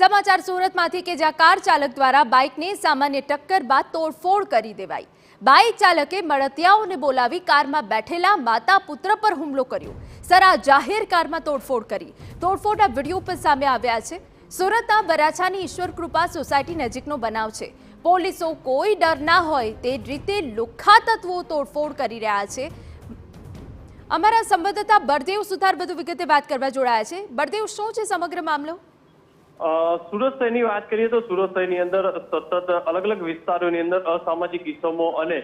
સમાચાર સુરતમાંથી કે જ્યાં કાર ચાલક દ્વારા બાઇકને સામાન્ય ટક્કર બાદ તોડફોડ કરી દેવાઈ। બાઇક ચાલકે મળતિયાઓને બોલાવી કારમાં બેઠેલા માતા પુત્ર પર હુમલો કર્યો। સરા જાહેર કારમાં તોડફોડ કરી। તોડફોડના વિડીયો પર સામે આવ્યા છે। સુરતના વરાછાની ઈશ્વર કૃપા સોસાયટી નજીકનો બનાવ છે। પોલીસો કોઈ ડર ના હોય તે રીતે લુખ્ખા તત્વો તોડફોડ કરી રહ્યા છે। અમારા સંવાદદાતા બળદેવ સુથાર વધુ વિગતે વાત કરવા જોડાયા છે। બળદેવ, શું છે સમગ્ર મામલો? સુરત શહેરની વાત કરીએ તો સુરત શહેરની અંદર સતત અલગ અલગ વિસ્તારોની અંદર અસામાજિક કિસ્સાઓ અને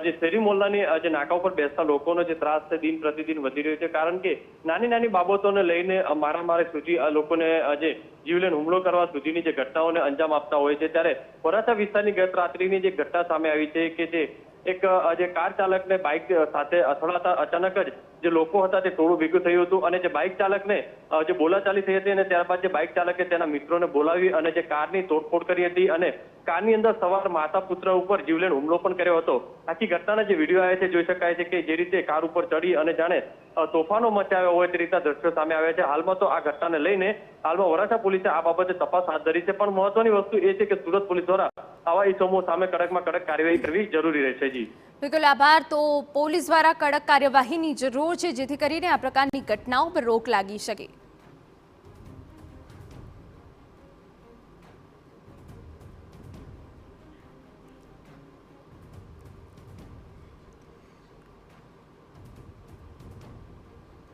જે શેરી મોહલ્લાની જે નાકા ઉપર બેસતા લોકોનો જે ત્રાસ છે દિન પ્રતિદિન વધી રહ્યો છે। કારણ કે નાની નાની બાબતોને લઈને મારામારી સુધી લોકોને જે જીવલેણ હુમલો કરવા સુધીની જે ઘટનાઓને અંજામ આપતા હોય છે। ત્યારે વરાછા વિસ્તારની ગત રાત્રિની જે ઘટના સામે આવી છે કે જે કાર ચાલકને બાઇક સાથે અથડાતા અચાનક જ જે લોકો હતા તે ટોળું ભેગું થયું હતું અને જે બાઇક ચાલકને જે બોલાચાલી થઈ હતી અને ત્યારબાદ જે બાઇક ચાલકે તેના મિત્રોને બોલાવી અને જે કારની તોડફોડ કરી હતી અને કારની અંદર સવાર માતા પુત્ર ઉપર જીવલેણ હુમલો પણ કર્યો હતો। આખી ઘટનાના જે વિડીયો આવ્યા છે જોઈ શકાય છે કે જે રીતે કાર ઉપર ચડી અને જાણે તોફાનો મચાવ્યો હોય તે રીતના દ્રશ્યો સામે આવ્યા છે। હાલમાં તો આ ઘટનાને લઈને હાલમાં વરાછા પોલીસે આ બાબતે તપાસ હાથ ધરી છે, પણ મહત્વની વસ્તુ એ છે કે સુરત પોલીસ દ્વારા આવા ઇસમો સામે કડકમાં કડક કાર્યવાહી કરવી જરૂરી રહેશે। જી બિલકુલ આભાર। તો પોલીસ દ્વારા કડક કાર્યવાહીની જરૂર છે જેથી કરીને આ પ્રકારની ઘટનાઓ પર રોક લાગી શકે।